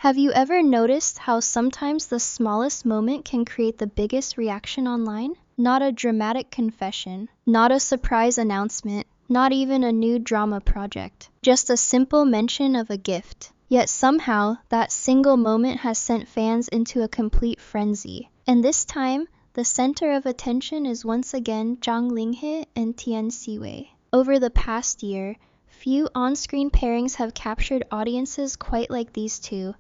Have you ever noticed how sometimes the smallest moment can create the biggest reaction online? Not a dramatic confession, not a surprise announcement, not even a new drama project, just a simple mention of a gift. Yet somehow, that single moment has sent fans into a complete frenzy. And this time, the center of attention is once again Zhang Linghe and Tian Xiwei. Over the past year, few on-screen pairings have captured audiences quite like these two.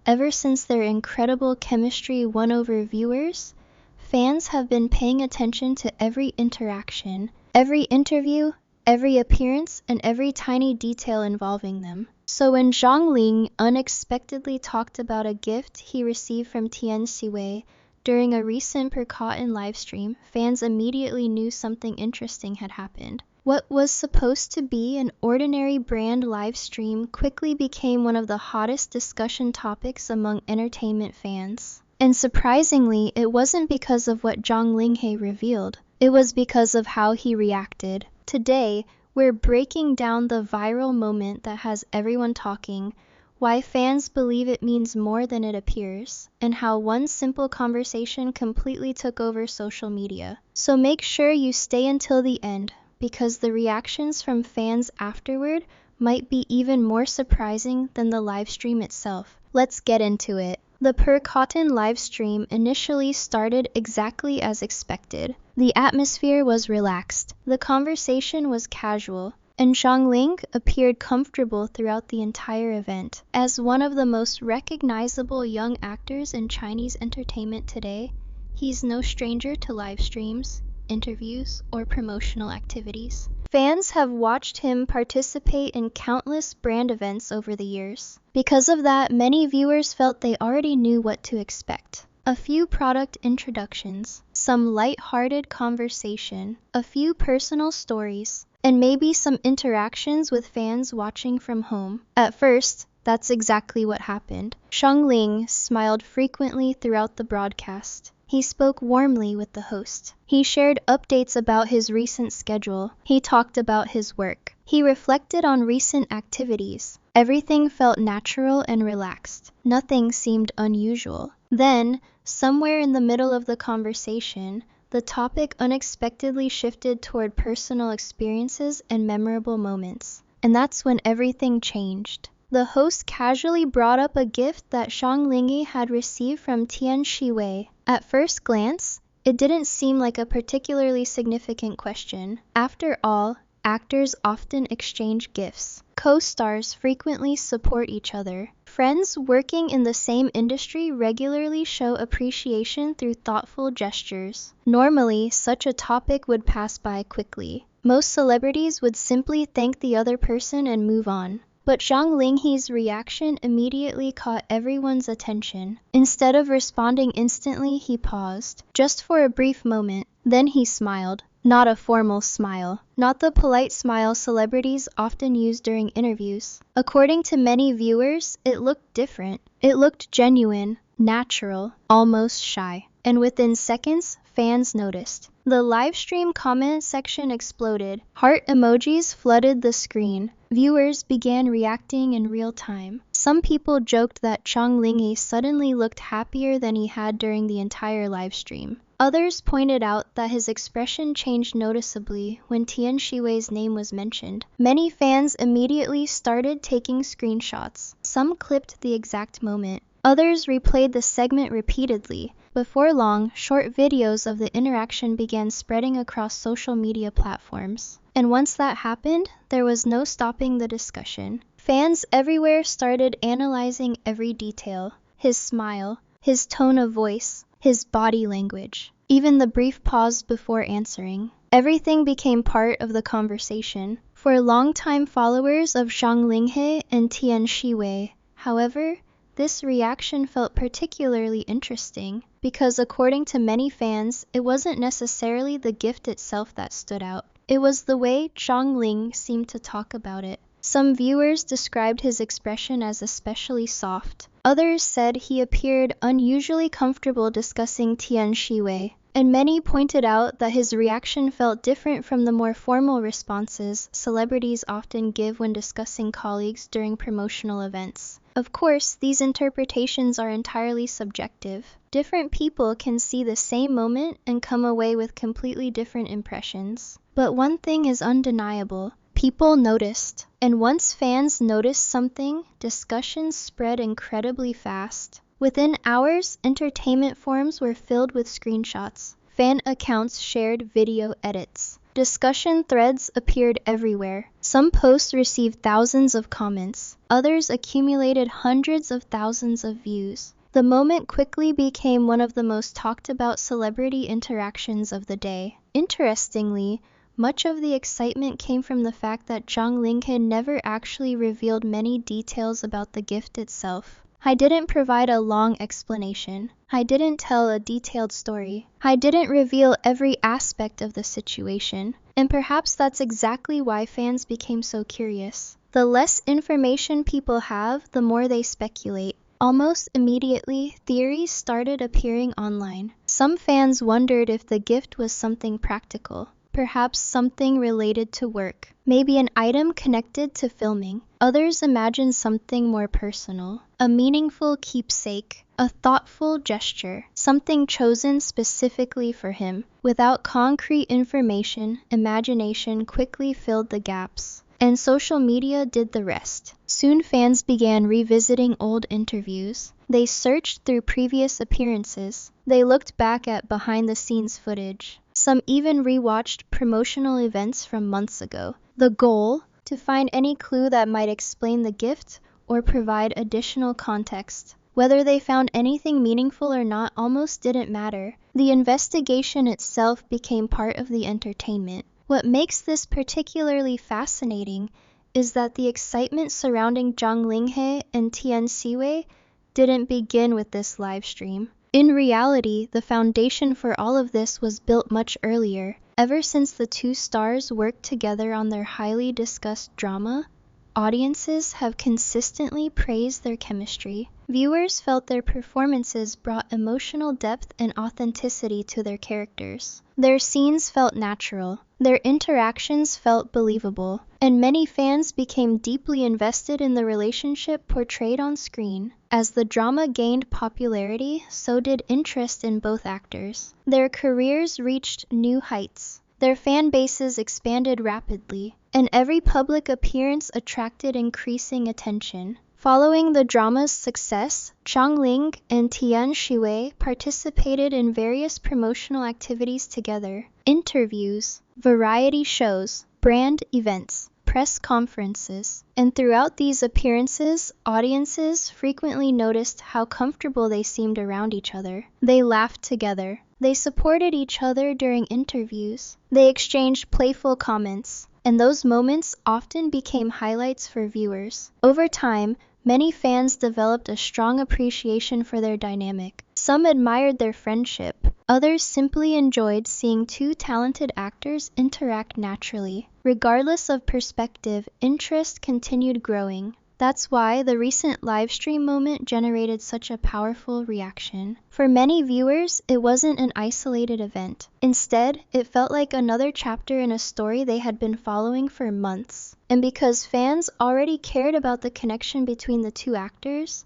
Ever since their incredible chemistry won over viewers, fans have been paying attention to every interaction, every interview, every appearance, and every tiny detail involving them. So when Zhang Linghe unexpectedly talked about a gift he received from Tian Xiwei during a recent Percotton livestream, fans immediately knew something interesting had happened. What was supposed to be an ordinary brand live stream quickly became one of the hottest discussion topics among entertainment fans. And surprisingly, it wasn't because of what Zhang Linghe revealed. It was because of how he reacted. Today, we're breaking down the viral moment that has everyone talking, why fans believe it means more than it appears, and how one simple conversation completely took over social media. So make sure you stay until the end, because the reactions from fans afterward might be even more surprising than the live stream itself. Let's get into it. The Percotton live stream initially started exactly as expected. The atmosphere was relaxed, the conversation was casual, and Zhang Linghe appeared comfortable throughout the entire event. As one of the most recognizable young actors in Chinese entertainment today, he's no stranger to live streams, interviews, or promotional activities. Fans have watched him participate in countless brand events over the years. Because of that, many viewers felt they already knew what to expect. A few product introductions, some light-hearted conversation, a few personal stories, and maybe some interactions with fans watching from home. At first, that's exactly what happened. Zhang Linghe smiled frequently throughout the broadcast. He spoke warmly with the host. He shared updates about his recent schedule. He talked about his work. He reflected on recent activities. Everything felt natural and relaxed. Nothing seemed unusual. Then, somewhere in the middle of the conversation, the topic unexpectedly shifted toward personal experiences and memorable moments. And that's when everything changed. The host casually brought up a gift that Zhang Linghe had received from Tian Xiwei. At first glance, it didn't seem like a particularly significant question. After all, actors often exchange gifts. Co-stars frequently support each other. Friends working in the same industry regularly show appreciation through thoughtful gestures. Normally, such a topic would pass by quickly. Most celebrities would simply thank the other person and move on. But Zhang Linghe's reaction immediately caught everyone's attention. Instead of responding instantly, he paused, just for a brief moment. Then he smiled. Not a formal smile. Not the polite smile celebrities often use during interviews. According to many viewers, it looked different. It looked genuine, natural, almost shy. And within seconds, fans noticed. The live stream comment section exploded. Heart emojis flooded the screen. Viewers began reacting in real time. Some people joked that Zhang Linghe suddenly looked happier than he had during the entire live stream. Others pointed out that his expression changed noticeably when Tian Xiwei's name was mentioned. Many fans immediately started taking screenshots. Some clipped the exact moment. Others replayed the segment repeatedly. Before long, short videos of the interaction began spreading across social media platforms. And once that happened, there was no stopping the discussion. Fans everywhere started analyzing every detail. His smile, his tone of voice, his body language, even the brief pause before answering. Everything became part of the conversation. For longtime followers of Zhang Linghe and Tian Xiwei, however, this reaction felt particularly interesting because, according to many fans, it wasn't necessarily the gift itself that stood out. It was the way Zhang Linghe seemed to talk about it. Some viewers described his expression as especially soft. Others said he appeared unusually comfortable discussing Tian Xiwei. And many pointed out that his reaction felt different from the more formal responses celebrities often give when discussing colleagues during promotional events. Of course, these interpretations are entirely subjective. Different people can see the same moment and come away with completely different impressions. But one thing is undeniable. People noticed. And once fans noticed something, discussions spread incredibly fast. Within hours, entertainment forums were filled with screenshots. Fan accounts shared video edits. Discussion threads appeared everywhere. Some posts received thousands of comments. Others accumulated hundreds of thousands of views. The moment quickly became one of the most talked about celebrity interactions of the day. Interestingly, much of the excitement came from the fact that Zhang Linghe never actually revealed many details about the gift itself. I didn't provide a long explanation. I didn't tell a detailed story. I didn't reveal every aspect of the situation. And perhaps that's exactly why fans became so curious. The less information people have, the more they speculate. Almost immediately, theories started appearing online. Some fans wondered if the gift was something practical. Perhaps something related to work, maybe an item connected to filming. Others imagined something more personal, a meaningful keepsake, a thoughtful gesture, something chosen specifically for him. Without concrete information, imagination quickly filled the gaps. And social media did the rest. Soon fans began revisiting old interviews. They searched through previous appearances. They looked back at behind-the-scenes footage. Some even rewatched promotional events from months ago. The goal? To find any clue that might explain the gift or provide additional context. Whether they found anything meaningful or not almost didn't matter. The investigation itself became part of the entertainment. What makes this particularly fascinating is that the excitement surrounding Zhang Linghe and Tian Xiwei didn't begin with this live stream. In reality, the foundation for all of this was built much earlier. Ever since the two stars worked together on their highly discussed drama, audiences have consistently praised their chemistry. Viewers felt their performances brought emotional depth and authenticity to their characters. Their scenes felt natural. Their interactions felt believable. And many fans became deeply invested in the relationship portrayed on screen. As the drama gained popularity, so did interest in both actors. Their careers reached new heights. Their fan bases expanded rapidly, and every public appearance attracted increasing attention. Following the drama's success, Zhang Linghe and Tian Xiwei participated in various promotional activities together. Interviews, variety shows, brand events, press conferences. And throughout these appearances, audiences frequently noticed how comfortable they seemed around each other. They laughed together. They supported each other during interviews. They exchanged playful comments. And those moments often became highlights for viewers. Over time, many fans developed a strong appreciation for their dynamic. Some admired their friendship. Others simply enjoyed seeing two talented actors interact naturally. Regardless of perspective, interest continued growing. That's why the recent livestream moment generated such a powerful reaction. For many viewers, it wasn't an isolated event. Instead, it felt like another chapter in a story they had been following for months. And because fans already cared about the connection between the two actors,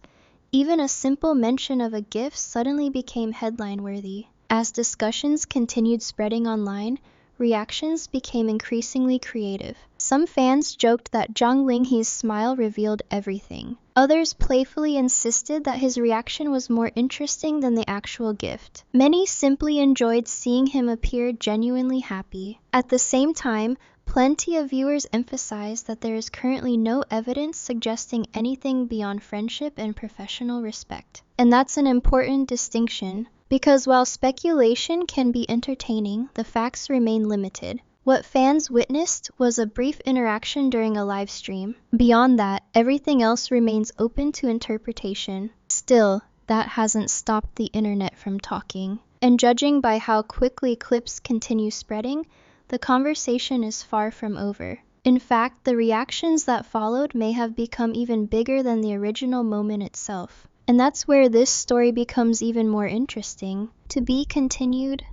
even a simple mention of a gift suddenly became headline-worthy. As discussions continued spreading online, reactions became increasingly creative. Some fans joked that Zhang Linghe's smile revealed everything. Others playfully insisted that his reaction was more interesting than the actual gift. Many simply enjoyed seeing him appear genuinely happy. At the same time, plenty of viewers emphasized that there is currently no evidence suggesting anything beyond friendship and professional respect. And that's an important distinction, because while speculation can be entertaining, the facts remain limited. What fans witnessed was a brief interaction during a live stream. Beyond that, everything else remains open to interpretation. Still, that hasn't stopped the internet from talking. And judging by how quickly clips continue spreading, the conversation is far from over. In fact, the reactions that followed may have become even bigger than the original moment itself. And that's where this story becomes even more interesting. To be continued.